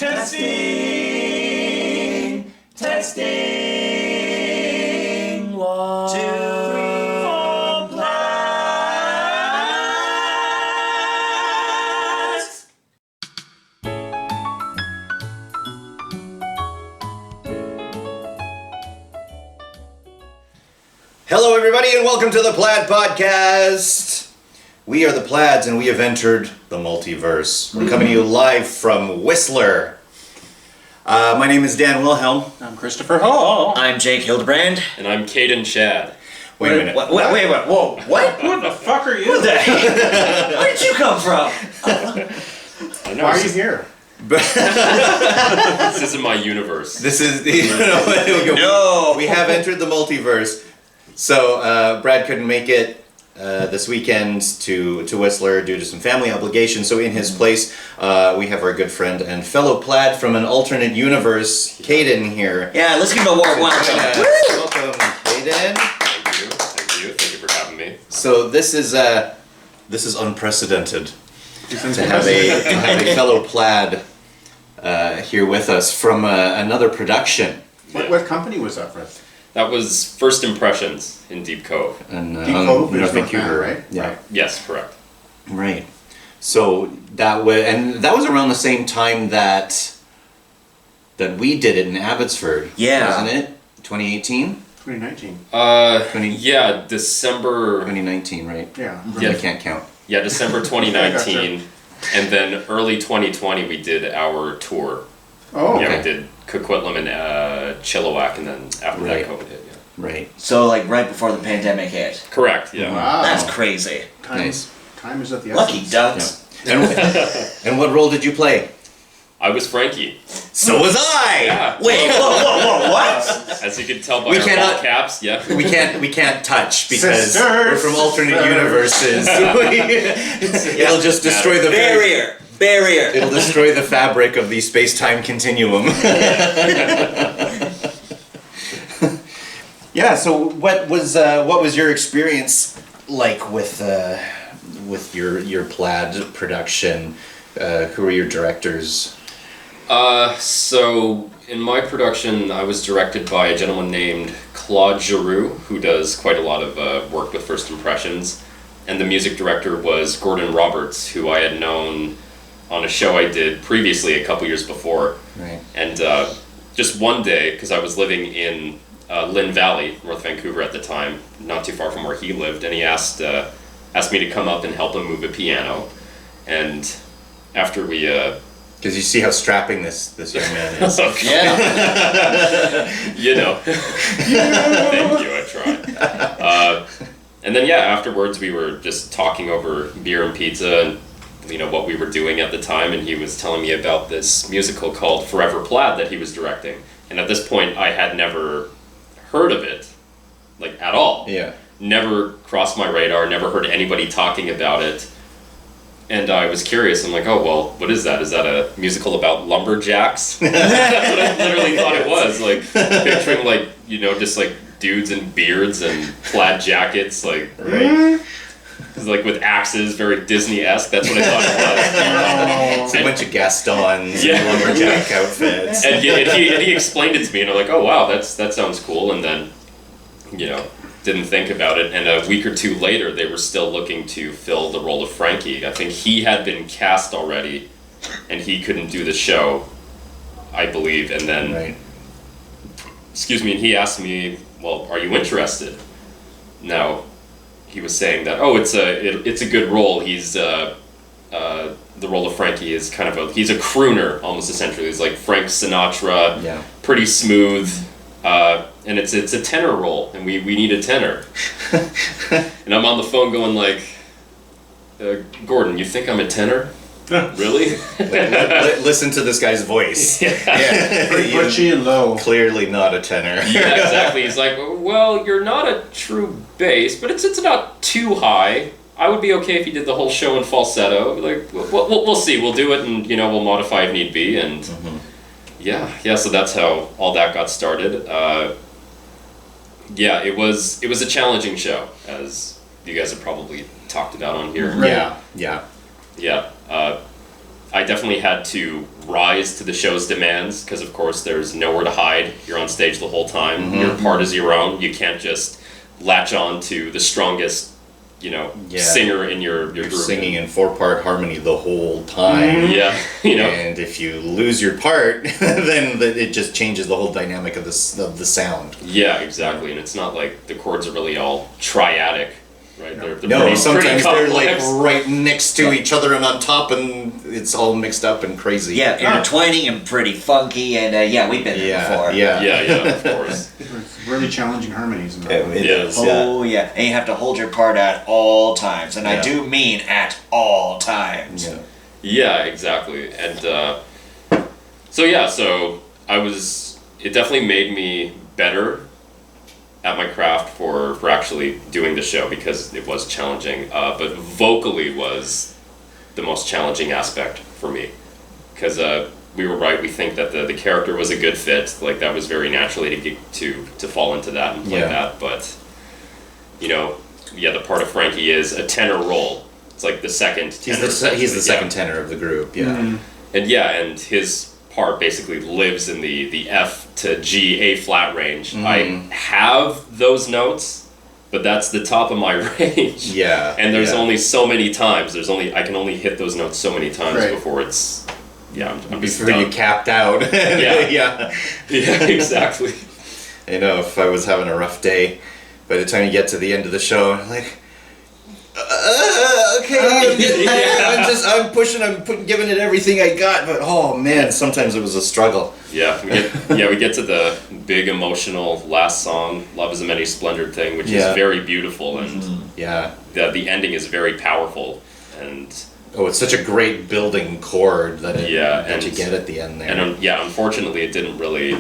Testing. Testing. 1, 2, 3, 4, Plaids. Hello, everybody, and welcome to the Plaid Podcast. We are the Plaids, and we have entered the Multiverse. We're coming to you live from Whistler. My name is Dan Wilhelm. I'm Christopher Hall. I'm Jake Hildebrand. And I'm Kaden Chad. Wait a minute. Wait, whoa, what? Who the fuck are you? Where did you come from? Why are you here? This isn't my universe. This is... No. We have entered the Multiverse. So, Brad couldn't make it this weekend to Whistler due to some family obligations. So in his place, we have our good friend and fellow Plaid from an alternate universe, Kaden, here. Yeah, let's give him a warm welcome. Welcome, Kaden. Thank you for having me. So this is unprecedented to have a fellow Plaid here with us from another production. What company was that from? That was First Impressions in Deep Cove. And, Deep Cove is North North Vancouver, Van, right? Yeah, Yes, correct. right. So that was around the same time that we did it in Abbotsford. Yeah. Wasn't it? 2018? 2019. Yeah, December. 2019, right? Yeah. Yeah. I can't count. Yeah, December 2019, and then early 2020 we did our tour. Oh, Yeah, okay. we did Coquitlam and Chilliwack, and then after Right. that COVID hit. Yeah. Right. So, like, right before the pandemic hit. Correct. Yeah. Wow. That's crazy. Nice. Time is at the Lucky essence. ducks. And what role did you play? I was Frankie. So was I. Yeah. Wait, whoa, what? As you can tell by We our cannot- ball caps. Yeah. We can't touch because Sisters. we're from alternate universes. It'll just destroy the Barrier. It'll destroy the fabric of the space-time continuum. Yeah. So what was your experience like with your Plaid production? Who were your directors? So in my production, I was directed by a gentleman named Claude Giroux, who does quite a lot of work with First Impressions, and the music director was Gordon Roberts, who I had known on a show I did previously a couple years before. Right. And just one day, because I was living in Lynn Valley, North Vancouver at the time, not too far from where he lived, and he asked me to come up and help him move a piano. And after we Because you see how strapping this young man is. Yeah. You know. Thank you, I tried. And then, afterwards we were just talking over beer and pizza and, what we were doing at the time, and he was telling me about this musical called Forever Plaid that he was directing. And at this point, I had never heard of it, like, at all. Yeah. Never crossed my radar, never heard anybody talking about it. And I was curious. I'm like, oh, well, what is that? Is that a musical about lumberjacks? That's what I literally thought it was. Like, picturing, like, just, like, dudes in beards and plaid jackets, like, Right. like with axes, very Disney-esque. That's what I thought it was. It's a bunch of Gastons Yeah. and lumberjack outfits. And he explained it to me, and I'm like, oh, wow, that sounds cool. And then, didn't think about it, and a week or two later they were still looking to fill the role of Frankie. I think he had been cast already and he couldn't do the show, I believe, and then Right. and he asked me, well, are you interested? Now he was saying that, oh, it's a good role. He's the role of Frankie is kind of he's a crooner almost, essentially. He's like Frank Sinatra, Yeah. pretty smooth. And it's a tenor role, and we need a tenor. And I'm on the phone going like, Gordon, you think I'm a tenor? Really? Listen to this guy's voice. Very butchy and low. Clearly not a tenor. Yeah, exactly. He's like, well, you're not a true bass, but it's not too high. I would be okay if you did the whole show in falsetto. Like, we'll see. We'll do it, and we'll modify if need be. And yeah. So that's how all that got started. It was a challenging show, as you guys have probably talked about on here. Right. Yeah. Yeah. I definitely had to rise to the show's demands because, of course, there's nowhere to hide. You're on stage the whole time. Your part is your own. You can't just latch on to the strongest, singer in your You're group. singing in 4-part harmony the whole time. Yeah, And if you lose your part, then it just changes the whole dynamic of the sound. Yeah, exactly. And it's not like the chords are really all triadic, right? They're No, pretty sometimes they're like complex. right next to each other and on top, and it's all mixed up and crazy. Yeah, intertwining and pretty funky, and we've been there before. Yeah, of course. It's really challenging harmonies in that one. It Yeah. is, Oh yeah, and you have to hold your part at all times, and I Yeah. do mean at all times. Yeah. Yeah, exactly. And so it definitely made me better at my craft for actually doing the show because it was challenging. But vocally was the most challenging aspect for me because we were right. We think that the character was a good fit. Like that was very naturally to fall into that and play that. But the part of Frankie is a tenor role. It's like the second tenor. He's the second tenor of the group. Yeah. And his part basically lives in the F to G A flat range. I have those notes, but that's the top of my range. Yeah. And there's yeah. only so many times. I can only hit those notes so many times Right. before it's I'm just Before you done. capped out. Yeah. Yeah, exactly. If I was having a rough day, by the time you get to the end of the show, I'm like, okay, I'm pushing, giving it everything I got, but oh man, sometimes it was a struggle. Yeah, we get to the big emotional last song, "Love Is a Many Splendored Thing," which is very beautiful, and Yeah. the ending is very powerful, and Oh, it's such a great building chord that you and get at the end there. And unfortunately, it didn't really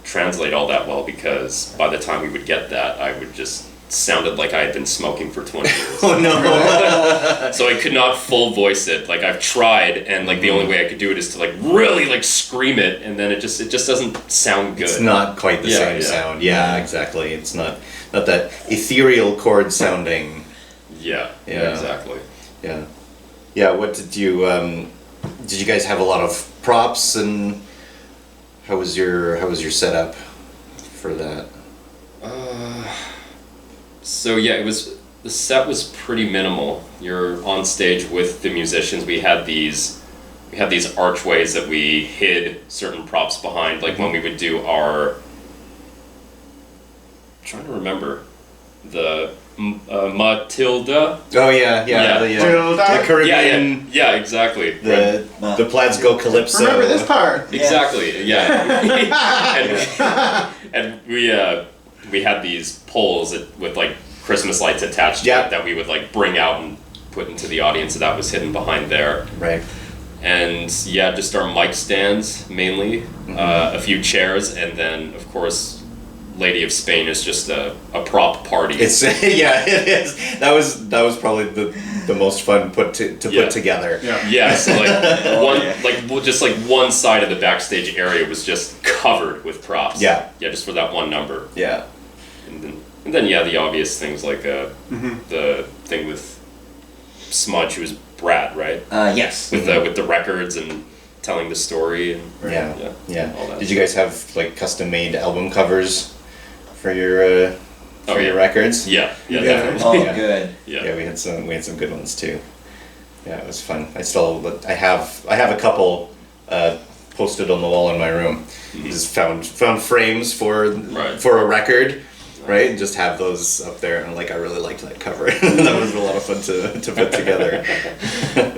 translate all that well because by the time we would get that, I would just sounded like I had been smoking for 20 years. Oh no! So I could not full voice it. Like I've tried, and the only way I could do it is to really scream it, and then it just doesn't sound good. It's not quite the same sound. Yeah, exactly. It's not that ethereal chord sounding. Yeah, exactly. Yeah, yeah. What did you guys have a lot of props, and how was your setup for that? So the set was pretty minimal. You're on stage with the musicians. We had these archways that we hid certain props behind, like when we would do our. I'm trying to remember the Matilda. Oh yeah. The Caribbean. Yeah, exactly. The Plaids Go Calypso. Remember this part. Exactly. Yeah. and we had these poles with Christmas lights attached to it that we would bring out and put into the audience. So that was hidden behind there. Right. And just our mic stands mainly, a few chairs, and then of course, Lady of Spain is just a prop party. It's it is. That was probably the most fun put together. Yeah. Yeah, so one side of the backstage area was just covered with props. Yeah. Yeah, just for that one number. Yeah. And then the obvious things like the thing with Smudge, who was Brad, right? Yes. With the records and telling the story and Yeah. all that. Did you guys have custom made album covers for your records? Yeah, definitely. Oh, Yeah. good. Yeah, we had some good ones too. Yeah, it was fun. I have a couple posted on the wall in my room. Just found frames for a record. Right, and just have those up there, and I really liked that cover. That was a lot of fun to put together.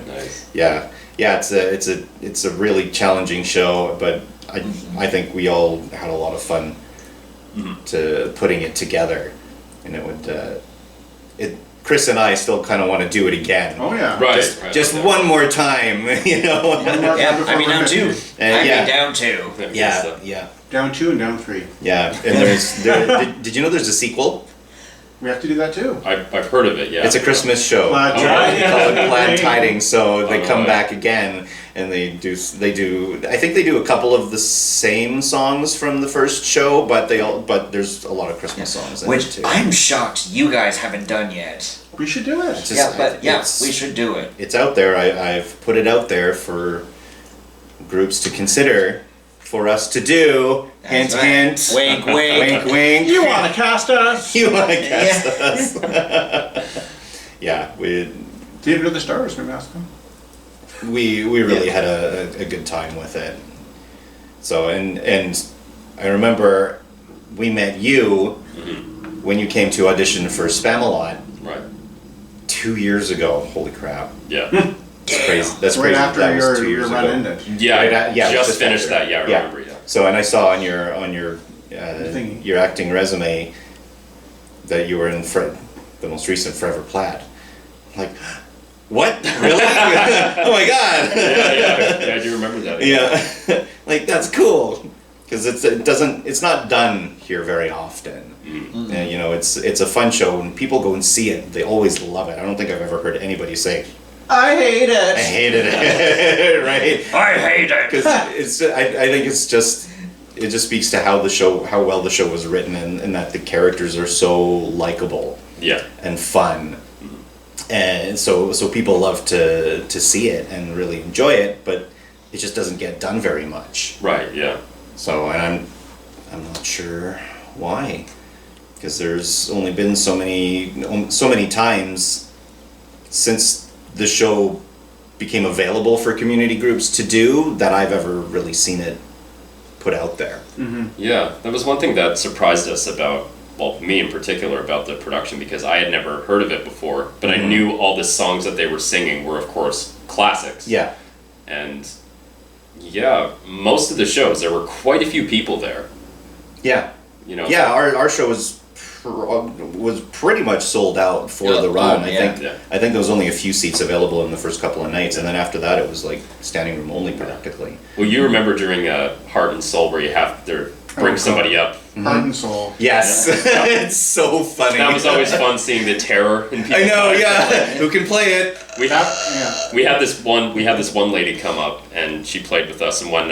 Nice. Yeah, it's a really challenging show, but I think we all had a lot of fun to putting it together, and it would Chris and I still kind of want to do it again. Oh yeah. Right. Just one more time, Yeah, I mean down two. Down two. Yeah. Down 2 and down 3. Yeah, and did you know there's a sequel? We have to do that too. I've heard of it. Yeah. It's a Christmas show. Plaid They call it Plaid Tidings. Tidings. So they come back again, and they do. I think they do a couple of the same songs from the first show, but there's a lot of Christmas songs in it Which too. I'm shocked you guys haven't done yet. We should do it. Just- Yeah, but yeah, it's- we should do it. It's out there. I've put it out there for groups to consider for us to do. Hint, That's right. hint. Wink, wink. Wink, wink. You want to cast us? You want to cast us? Yeah, Theater of the Stars, maybe ask them. we really had a good time with it. So and I remember we met you when you came to audition for Spamalot Right. 2 years ago. Holy crap! Yeah. That's crazy. That's Right crazy. after That was 2 your years run ago. ended. Yeah. Right at- yeah, just just finished after. that. Yeah, I Yeah. remember. Yeah. So and I saw on your Thingy. your acting resume that you were in the most recent Forever Plaid. Like, what? Really? Oh my god! Yeah, I do remember that. Yeah, like that's cool because it's not done here very often. And you know, it's a fun show. When people go and see it, they always love it. I don't think I've ever heard anybody say, I hate "I it. hated it," right? I hate it. Because I think it just speaks to how well the show was written, and that the characters are so likable Yeah. and fun, and so people love to see it and really enjoy it, but it just doesn't get done very much. Right. Yeah. So, and I'm not sure why, because there's only been so many times since the show became available for community groups to do that I've ever really seen it put out there. Yeah, that was one thing that surprised us about, well, me in particular, about the production, because I had never heard of it before, but I knew all the songs that they were singing were, of course, classics. Yeah. And yeah, most of the shows, there were quite a few people there. Yeah. You know. Yeah, our show was pretty much sold out for Yeah. the run. Oh, I yeah. think Yeah. I think there was only a few seats available in the first couple of nights, and then after that it was like standing room only practically. Well, you remember during Heart and Soul where you have to bring somebody up. Heart and soul. Yes, it's so funny. That was always fun, seeing the terror in people's I know, eyes. yeah. Who can play it? Yeah. We had this one lady come up, and she played with us, and when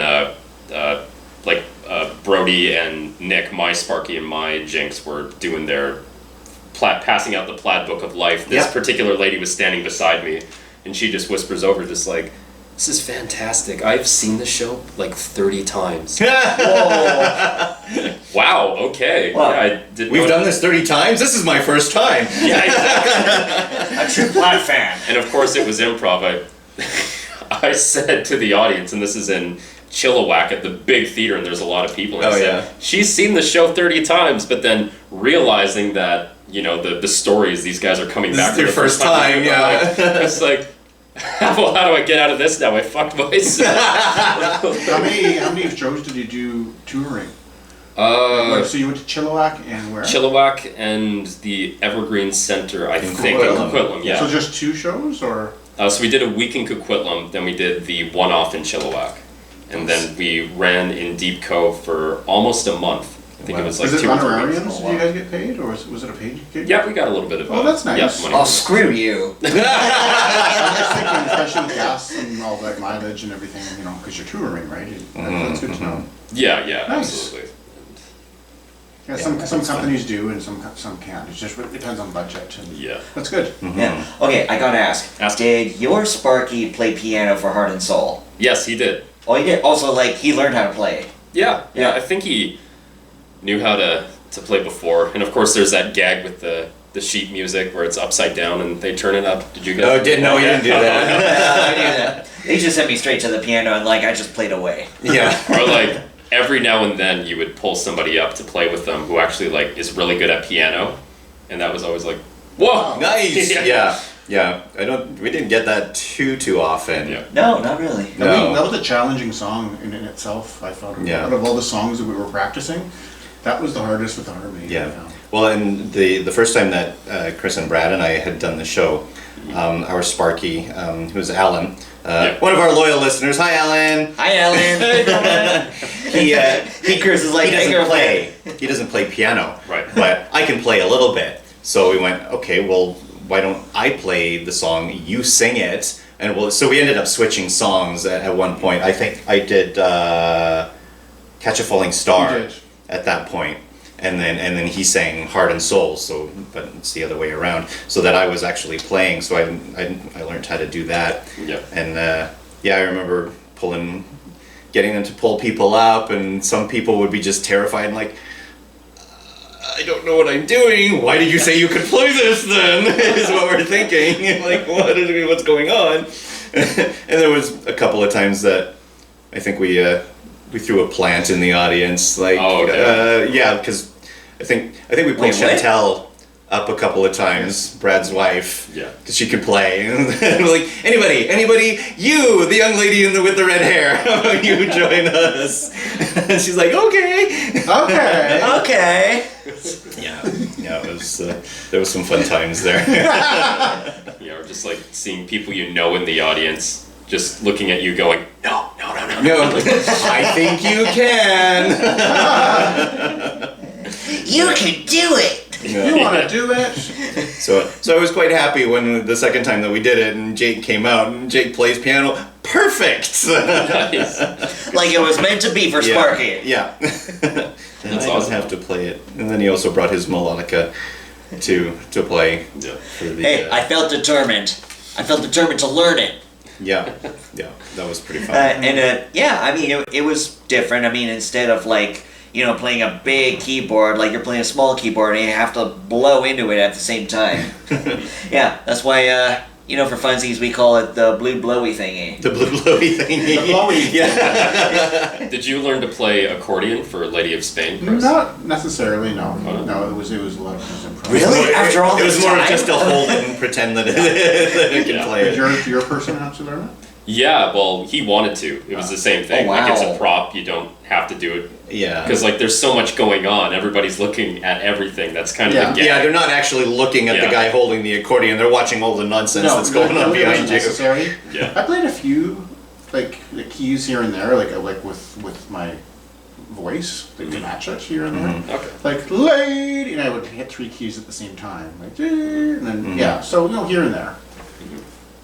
Brody and Nick, my Sparky and my Jinx, were doing their passing out the Plaid Book of Life, this Yeah. particular lady was standing beside me, and she just whispers over, just like, "This is fantastic. I've seen the show like 30 times." Wow. Okay. Wow. Yeah, I didn't. We've know- done this 30 times. This is my first time. Yeah, exactly. A true Plaid fan. And of course, it was improv. I said to the audience, and this is in Chilliwack at the big theater, and there's a lot of people. And I Oh, said, yeah. she's seen the show 30 times, but then realizing that, you know, the stories, these guys are coming This back is for their the first first time, yeah. It's like, well, how do I get out of this now? I fucked myself. How many shows did you do touring? So you went to Chilliwack and where? Chilliwack and the Evergreen Center, I think, in Coquitlam. Coquitlam, yeah. So just 2 shows, or? So we did a week in Coquitlam, then we did the one-off in Chilliwack. And then we ran in Deep Cove for almost a month. I think it was like Was it 2 or 3 honorariums? weeks. Did you guys get paid, or was it a paid gig? Yeah, we got a little bit of Oh, that's nice. Yeah, money. Oh, screw you. I'm just thinking, especially with gas and all that mileage and everything, you know, because you're touring, right? That's good to know. Yeah, Nice. absolutely. Yeah, some companies do and some can't. It just depends on budget. And Yeah. That's good. Yeah. Okay, I gotta ask. Ask. Did your Sparky play piano for Heart and Soul? Yes, he did. Oh, he did. Also, like, he learned how to play. Yeah, Yeah. I think he knew how to play before. And of course, there's that gag with the sheet music where it's upside down and they turn it up. Did you guys? No, you didn't do that. I knew that. They just sent me straight to the piano and, like, I just played away. Yeah. Or like every now and then you would pull somebody up to play with them who actually like is really good at piano, and that was always like, whoa, Nice. Yeah. Yeah. We didn't get that too often. Yeah. No, not really. No. That was a challenging song in itself, I thought. Yeah. Out of all the songs that we were practicing, that was the hardest with the harmony. I Yeah. found. Well, and the first time that Chris and Brad and I had done the show, our Sparky, who's Alan, one of our loyal listeners. Hi, Alan. Hi, Alan. He curses like he doesn't Edgar play. He doesn't play piano. Right. But I can play a little bit. So we went, okay, well, why don't I play the song? You sing it. And so we ended up switching songs at one point. I think I did Catch a Falling Star You did. at that point. and then he sang Heart and Soul. So, but it's the other way around. So that I was actually playing. So I learned how to do that. Yeah. And I remember getting them to pull people up, and some people would be just terrified and like, I don't know what I'm doing. Why did you say you could play this then? Is what we're thinking. Like, what's going on? And there was a couple of times that I think we threw a plant in the audience. Like, because I think we played Chantel up a couple of times, Brad's wife, because she could play. And we're like, anybody, you, the young lady with the red hair, you join us. And she's like, okay. Yeah, it was. There was some fun times there. Or just like seeing people in the audience, just looking at you, going, no. No, I think you can. You can do it. You want to do it? So I was quite happy when the second time that we did it, and Jake came out, and Jake plays piano perfect. Nice. Like it was meant to be for Sparky. Yeah. And That's I awesome. don't have to play it. And then he also brought his melodica to play. Yeah. For the, Hey, I felt determined. I felt determined to learn it. yeah, that was pretty fun. I mean, it was different. I mean, instead of like, playing a big keyboard, like you're playing a small keyboard and you have to blow into it at the same time. Yeah, that's why, for funsies, we call it the blue blowy thingy. The blue blowy thingy. The blowy. Yeah. Did you learn to play accordion for Lady of Spain, Chris? Not necessarily, no. Oh. No, it was a lot of improv. Really? After all It was this more time? of just to hold it and pretend that it can Yeah. play Did it. your person have to learn it? Yeah, well, he wanted to. It was the same thing. Oh, Like, it's wow. a prop. You don't have to do it. Yeah. Because, like, there's so much going on. Everybody's looking at everything. That's kind of the gag. Yeah, they're not actually looking at the Yeah. guy holding the accordion. They're watching all the nonsense that's going on it behind wasn't you. necessary. Yeah. I played a few like the keys here and there, like with my voice, like to match it here and there. Okay. Like lady, and I would hit 3 keys at the same time, like and then so here and there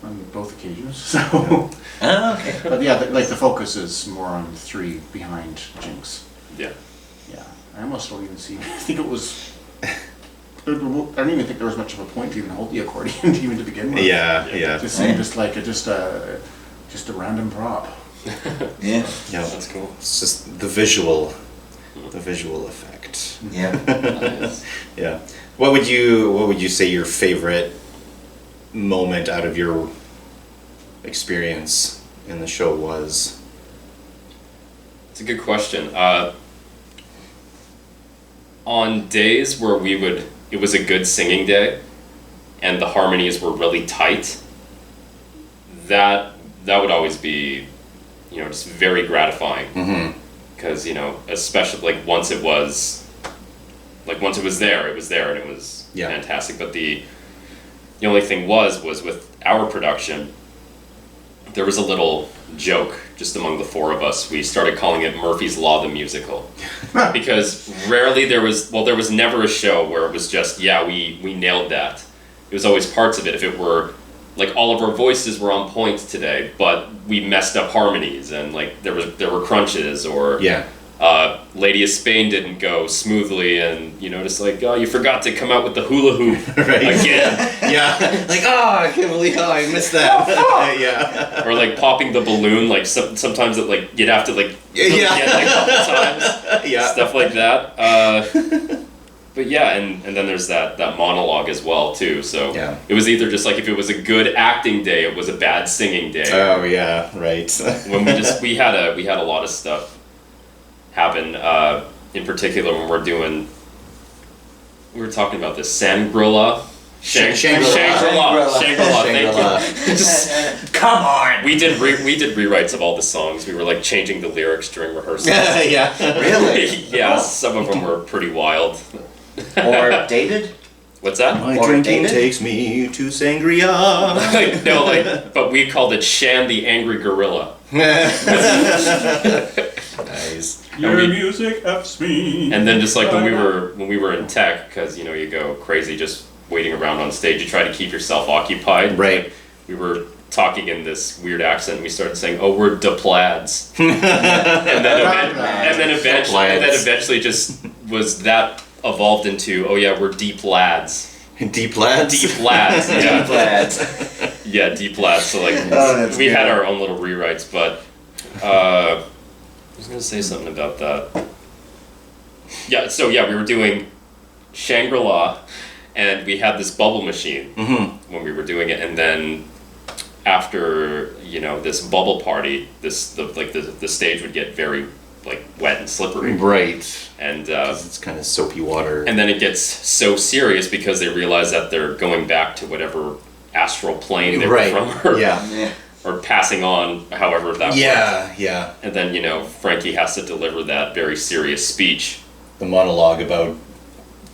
on both occasions. So, Oh, okay. but yeah, the focus is more on 3 behind Jinx. Yeah. Yeah, I almost don't even see. I think it was. I don't even think there was much of a point to even hold the accordion even to begin with. Yeah. It just seemed just a random prop. Yeah. Yeah. That's cool. It's just the visual effect. Yeah. Nice. Yeah. What would you say your favorite moment out of your experience in the show was? It's a good question. On days where it was a good singing day, and the harmonies were really tight, that would always be, just very gratifying. Mm-hmm. Because, especially like once it was there, and it was fantastic. But the only thing was with our production, there was a little joke just among the 4 of us. We started calling it Murphy's Law the Musical. Because rarely there was never a show where it was just, we nailed that. It was always parts of it. If it were, like, all of our voices were on point today, but we messed up harmonies, and, like, there were crunches, or Lady of Spain didn't go smoothly, and, just like, oh, you forgot to come out with the hula hoop again. Yeah. Like, I can't believe how I missed that. Yeah. Or, like, popping the balloon, like, sometimes it, like, you'd have to, like, Yeah. like, a couple times. Yeah. Stuff like that. But yeah, and then there's that monologue as well, too. So it was either just like, if it was a good acting day, it was a bad singing day. Oh yeah, right. When we had a lot of stuff happen, in particular when we were talking about this Shangri-La. Shangri-La, thank you. Just, Come on. we did rewrites of all the songs. We were like changing the lyrics during rehearsal. Yeah. Really? Yeah, some of them were pretty wild. Or dated? What's that? My Or drinking David? takes me to sangria. But we called it Shan the Angry Gorilla. Nice. Your we- music F's me. And then just like when we were in tech, because you go crazy just waiting around on stage, you try to keep yourself occupied. Right. We were talking in this weird accent. We started saying, "Oh, we're de plaids," and then eventually just was that evolved into, oh yeah, we're deep lads. Deep lads? Deep lads, yeah. Deep lads. Yeah, deep lads. So like, that's we good. had our own little rewrites, but I was gonna say something about that. Yeah, so yeah, we were doing Shangri-La, and we had this bubble machine when we were doing it, and then after this bubble party, the stage would get very like wet and slippery, Right. and 'Cause it's kind of soapy water. and then it gets so serious because they realize that they're going back to whatever astral plane they Right. were from, or, Yeah. or passing on, however that works. Yeah. And then Frankie has to deliver that very serious speech. The monologue about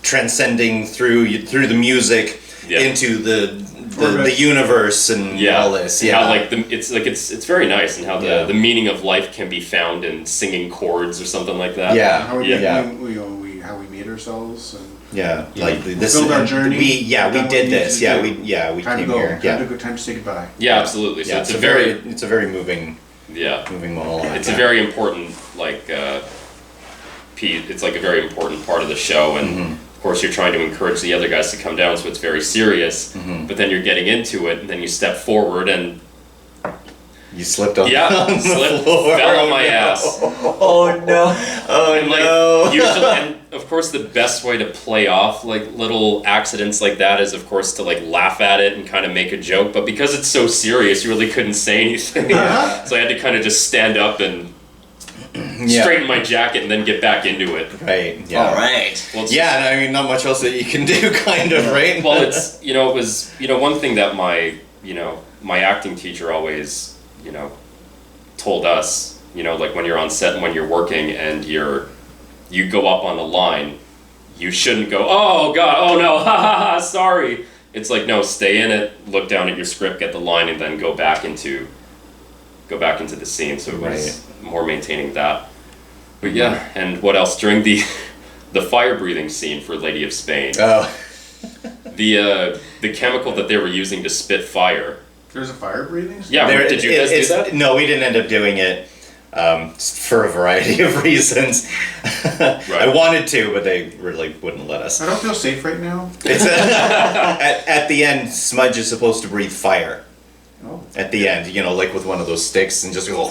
transcending through the music Yeah. into the universe and all this. And Yeah. how it's very nice, and how the meaning of life can be found in singing chords or something like that. Yeah. How we, Yeah. how we made ourselves and Yeah, like this. fulfilled our journey. We done what did we this. needed Yeah, to we do. Time came to go. here. Yeah, Time to say goodbye. Yeah, absolutely. So yeah. it's a very it's a very moving yeah. monologue. It's a very important it's like a very important part of the show, and of course you're trying to encourage the other guys to come down, so it's very serious. But then you're getting into it, and then you step forward and You slipped on, on the slipped, floor. fell on my no. ass. Oh no. Oh And no. usually, and of course, the best way to play off like little accidents like that is, of course, to like laugh at it and kind of make a joke. But because it's so serious, you really couldn't say anything. So I had to kind of just stand up and straighten my jacket and then get back into it. Right. Yeah. All right. Well, it's- Yeah, and I mean, not much else that you can do, kind of, right? Well, it's it was one thing that my acting teacher always told us, like when you're on set and when you're working and you go up on a line, you shouldn't go, oh god, oh no, ha ha ha, sorry. It's like, no, stay in it, look down at your script, get the line, and then go back into the scene. So it was more maintaining that. But yeah, and what else during the fire breathing scene for Lady of Spain? Oh. The chemical that they were using to spit fire. There's a fire breathing? Yeah, did you guys do that? No, we didn't end up doing it for a variety of reasons. I wanted to, but they really wouldn't let us. I don't feel safe right now. It's at the end, Smudge is supposed to breathe fire. Oh. At the end, like with one of those sticks, and just go.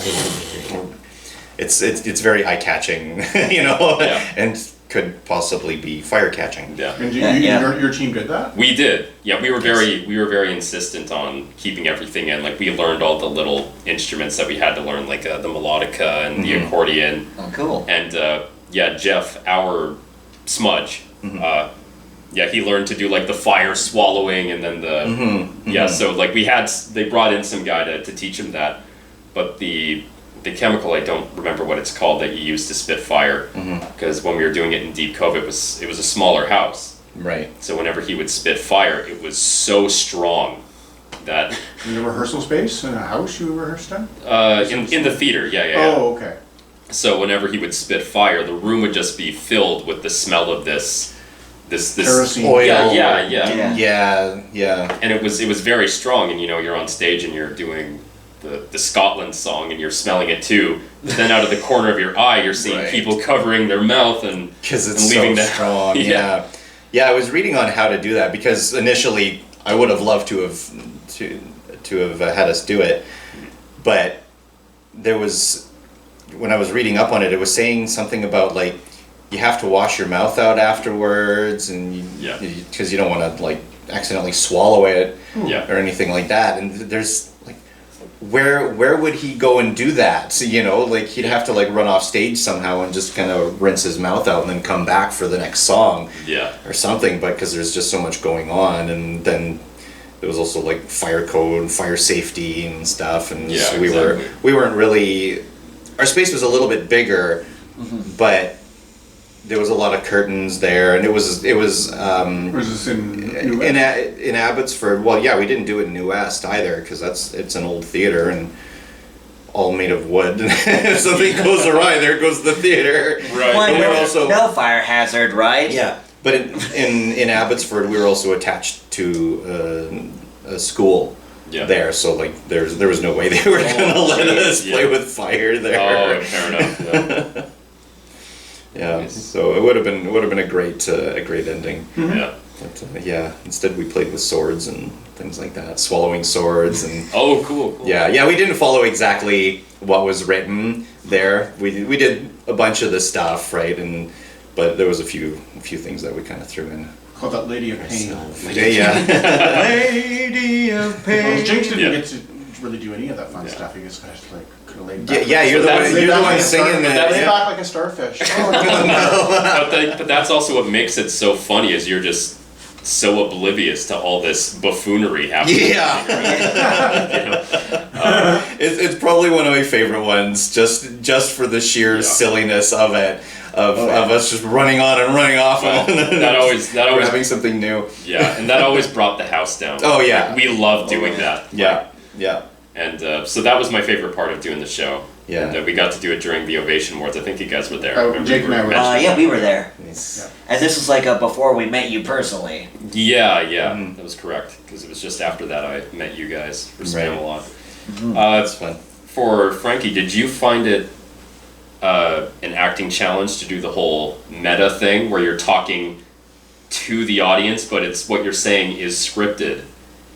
It's very eye catching, and could possibly be fire catching. Yeah. And your team did that? We did. Yeah, we were very insistent on keeping everything in. Like we learned all the little instruments that we had to learn, like the melodica and the accordion. Oh, cool. And Jeff, our Smudge, he learned to do like the fire swallowing and then the So like they brought in some guy to teach him that, but the chemical, I don't remember what it's called, that you use to spit fire, because when we were doing it in Deep Cove, it was a smaller house. Right. So whenever he would spit fire, it was so strong that In the rehearsal space in a house you rehearsed in? in the theater, yeah. Oh, okay. So whenever he would spit fire, the room would just be filled with the smell of this Kerosene. Oil. Yeah. And it was very strong, and you're on stage and you're doing the Scotland song and you're smelling it too. But then out of the corner of your eye, you're seeing people covering their mouth and Because it's leaving so strong. Yeah. I was reading on how to do that because initially I would have loved to have had us do it, but there was, when I was reading up on it, it was saying something about like you have to wash your mouth out afterwards, and because you don't want to like accidentally swallow it or anything like that. And there's like, where would he go and do that? So, like he'd have to like run off stage somehow and just kind of rinse his mouth out and then come back for the next song or something. But because there's just so much going on, and then there was also like fire code, fire safety and stuff, and so we weren't really, our space was a little bit bigger, but there was a lot of curtains there, and it was Was this in New West? in Abbotsford. Well, yeah, we didn't do it in New West either because it's an old theater and all made of wood. If something goes awry, there goes the theater. Right. Why But we're no, also no fire hazard, right? yeah. But in Abbotsford, we were also attached to a school there, so like there was no way they were gonna let us play with fire there. Oh, fair enough. Yeah. Yeah, Nice. so it would have been a great ending. Yeah. But yeah, instead we played with swords and things like that, swallowing swords and Oh, cool. yeah, we didn't follow exactly what was written there. We did a bunch of the stuff, right? But there was a few things that we kind of threw in. Called that Lady of Pain. Yeah. Lady of Pain. Well, Jinx didn't Yeah. get to really do any of that fun Yeah. stuff. He just kind of like could have laid Yeah, back. yeah, you're So the that's- one, you're the one singing Lay that. that's- Yeah. back like a starfish. Oh, But that's also what makes it so funny is you're just so oblivious to all this buffoonery happening. Yeah. You know? It's probably one of my favorite ones, just for the sheer Yeah. silliness of it, of us just running on and running off, Well, and that always grabbing something new. yeah, and that always brought the house down. Oh, yeah. Like, we love doing that. Yeah, yeah, And so that was my favorite part of doing the show. Yeah. And we got to do it during the Ovation Awards. I think you guys were there. Oh, Remember Jake you and I were. mentioning Yeah, that we were before. there. It's- And this was like before we met you personally. Yeah, yeah, Mhm. that was correct. Because it was just after that I met you guys for Right. Spamalot. that's fun. For Frankie, did you find it an acting challenge to do the whole meta thing where you're talking to the audience, but it's what you're saying is scripted,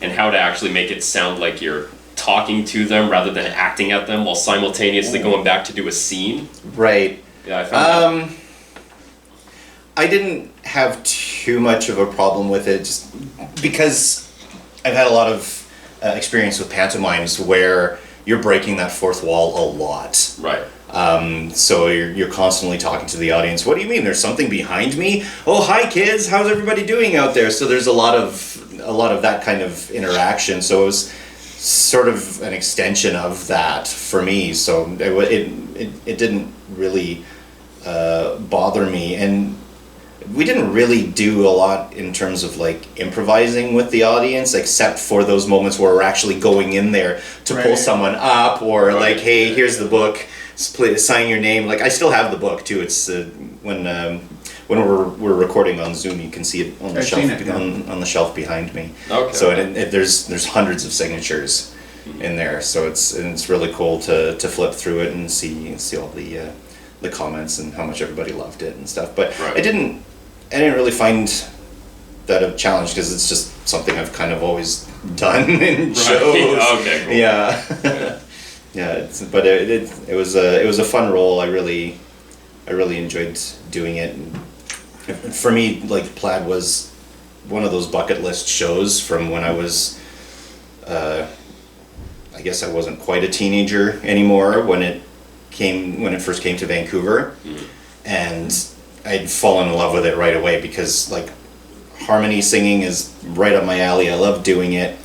and how to actually make it sound like you're talking to them rather than acting at them while simultaneously going back to do a scene? Right. Yeah, I found that. I didn't have too much of a problem with it, just because I've had a lot of experience with pantomimes where you're breaking that fourth wall a lot. Right. So you're constantly talking to the audience. What do you mean? There's something behind me? Oh, hi kids. How's everybody doing out there? So there's a lot of that kind of interaction. So it was sort of an extension of that for me. So it didn't really bother me, and we didn't really do a lot in terms of like improvising with the audience, except for those moments where we're actually going in there to pull Right. someone up, or Right. like, hey, Yeah, here's yeah. the book, sign your name. Like I still have the book too. It's when we're recording on Zoom, you can see it on the I've shelf seen it, yeah. on the shelf behind me. Okay. So there's hundreds of signatures in there. So it's really cool to flip through it and see all the comments and how much everybody loved it and stuff. But Right. I didn't really find that a challenge, because it's just something I've kind of always done in Right. shows. Okay, cool. Yeah. Yeah, but it was a fun role. I really enjoyed doing it. And for me, like, Plaid was one of those bucket list shows from when I was, I guess I wasn't quite a teenager anymore when it first came to Vancouver, and I'd fallen in love with it right away, because like harmony singing is right up my alley. I love doing it,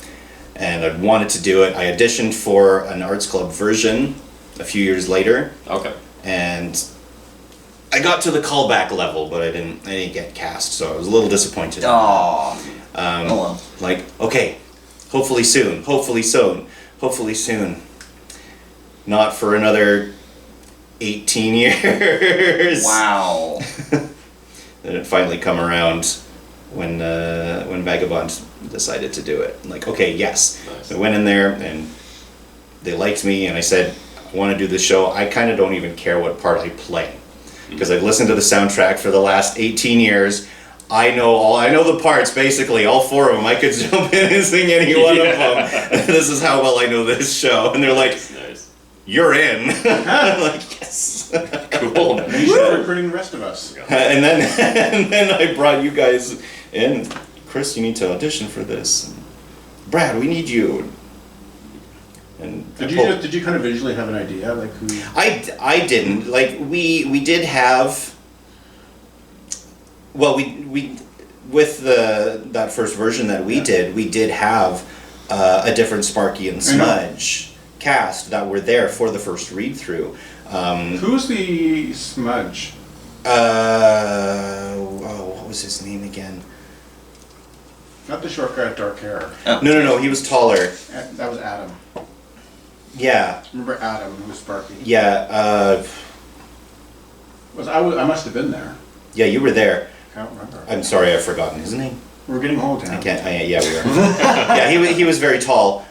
and I wanted to do it. I auditioned for an arts club version a few years later, Okay. and I got to the callback level, but I didn't get cast, so I was a little disappointed. Oh, oh well. Like, okay, hopefully soon, hopefully soon, hopefully soon. Not for another 18 years. Wow. Then it finally come around when Vagabond decided to do it. I'm like, okay, yes. Nice. I went in there and they liked me, and I said, I want to do this show. I kind of don't even care what part I play, because I've listened to the soundtrack for the last 18 years. I know the parts, basically, all four of them. I could jump in and sing any one of them. This is how well I know this show. And they're like, Nice. you're in. I'm like, yes. Cool. And you should recruiting the rest of us. And then I brought you guys in. Chris, you need to audition for this. Brad, we need you. And Did you kind of visually have an idea, like who? I didn't, like, we did have, well, we with that first version that we did have a different Sparky and Smudge cast that were there for the first read through. Who's the smudge? What was his name again? Not the short guy with dark hair. No, he was taller. That was Adam. Yeah, Remember Adam, who was Sparky? yeah, I must have been there. yeah, you were there. I don't remember. I'm sorry, I've forgotten his name. We're getting old now. Yeah, we were. Yeah, he was very tall.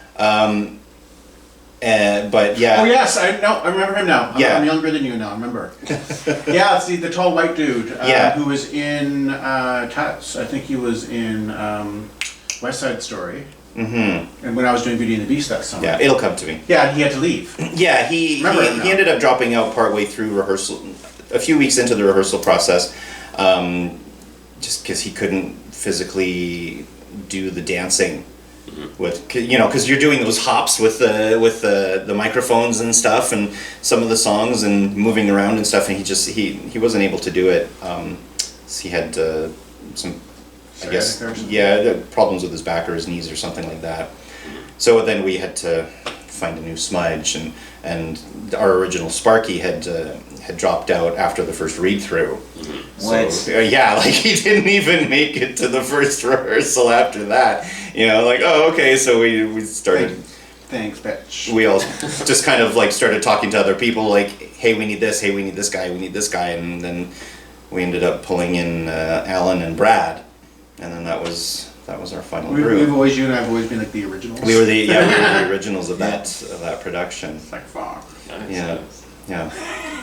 But yeah. Oh yes, I remember him now. Yeah. I'm younger than you now. I remember. Yeah, it's the tall white dude. Yeah. Who was in Tuts. I think he was in West Side Story. Mm-hmm. And when I was doing Beauty and the Beast that summer. Yeah, it'll come to me. Yeah, he had to leave. Yeah, he ended up dropping out partway through rehearsal, a few weeks into the rehearsal process, just because he couldn't physically do the dancing with, because you're doing those hops with the microphones and stuff, and some of the songs and moving around and stuff, and he wasn't able to do it. He had some. I guess, the problems with his back or his knees or something like that. So then we had to find a new smudge, and our original Sparky had dropped out after the first read through. What? So he didn't even make it to the first rehearsal after that. Oh, okay. So we started. Thanks, bitch. We all just kind of started talking to other people, like, hey, we need this. Hey, we need this guy. We need this guy, and then we ended up pulling in Alan and Brad. And then that was our final group. You and I have always been like the originals. We were the originals of that production. It's like fuck. Yeah.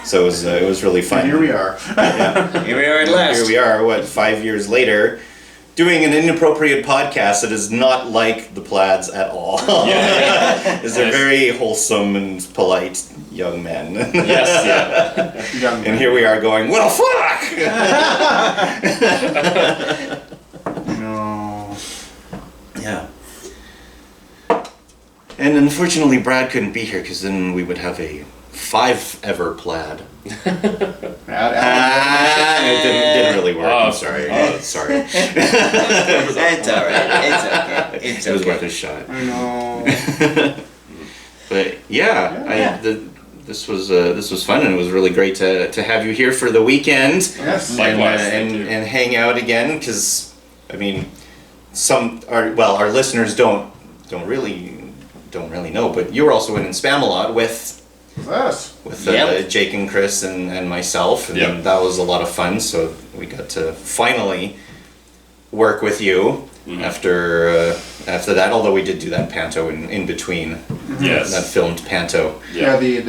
So it was really fun. And here we are. Yeah. Here we are at last. Here we are. 5 years later, doing an inappropriate podcast that is not like the Plaids at all. Yeah. They're very wholesome and polite young men. Yes. Yeah. And here we are going, well, fuck. No. Yeah. And unfortunately, Brad couldn't be here because then we would have a 5 ever plaid. It didn't really work. I'm sorry. Sorry. It's all right. It's okay. It was worth a shot. I know. But yeah. This was fun, and it was really great to have you here for the weekend. Yes. Likewise. And hang out again, because I mean, our listeners don't really know, but you were also in Spamalot with Jake and Chris and myself, and that was a lot of fun. So we got to finally work with you after that. Although we did do that panto in between. Yes. That filmed panto. Yeah, the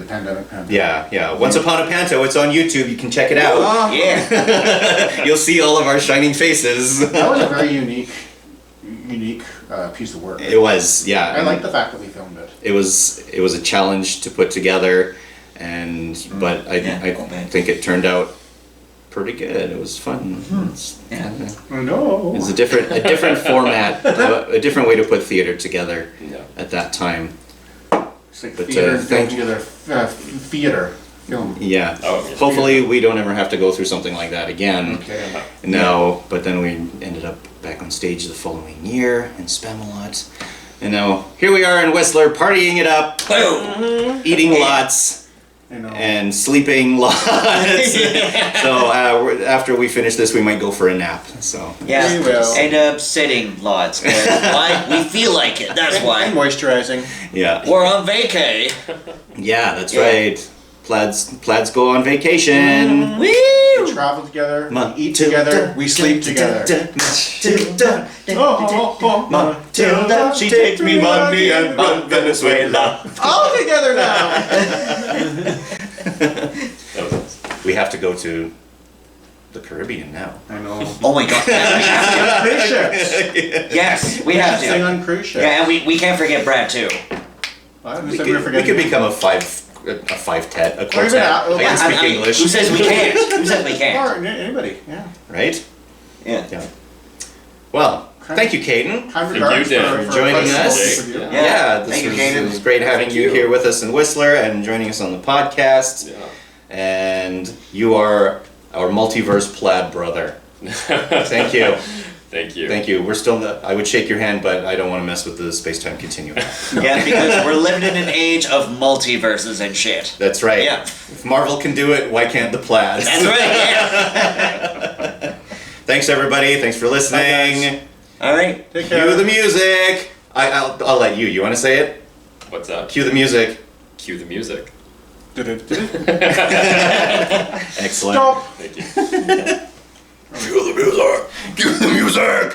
pandemic panto. Yeah. Once Upon a Panto, it's on YouTube. You can check it out. Oh, Yeah. You'll see all of our shining faces. That was a very unique piece of work. It was, yeah. I like the fact that we filmed it. It was a challenge to put together, but I think it turned out pretty good. It was fun. I know. It was a different format, a different way to put theater together at that time. It's like theater film. Yeah. Oh, Hopefully we don't ever have to go through something like that again. Okay. No, but then we ended up back on stage the following year in Spamalot. And now here we are in Whistler, partying it up, eating lots. And sleeping lots. So after we finish this, we might go for a nap. So Yeah. We will. End up sitting lots. But why? We feel like it. That's And why. moisturizing. yeah, We're on vacay. that's right. Plaids go on vacation. We Woo! travel together, we eat together, we sleep together. Matilda, she takes me money and run Venezuela. All together now. We have to go to the Caribbean now. I know. Oh my god. Yeah, we have to. Cruise ships. Yes, we have Sing to. on cruise ships. Yeah, and we can't forget Brad too. Who We said we were could forgetting? become a quartet. Or even I out- can speak English. Who says we can't? Who says we can't? Or anybody, yeah. Right? Yeah. Well, thank you, Caden. Kind you, regards Dan, for joining a us. with you. Yeah. This Thank you, was, Kaden. it was great having Thank you you. here with us in Whistler and joining us on the podcast. Yeah. And you are our Multiverse Plaid brother. Thank you. Thank you. Thank you. We're still. I would shake your hand, but I don't want to mess with the space-time continuum. Yeah, because we're living in an age of multiverses and shit. That's right. Yeah. If Marvel can do it, why can't the Plaids? That's right. Yeah. Thanks, everybody. Thanks for listening. All right. Take care. Cue the music. I'll let you. You want to say it? What's up? Cue the music. Cue the music. Excellent. Stop. Thank you. Cue the music. Cue the music.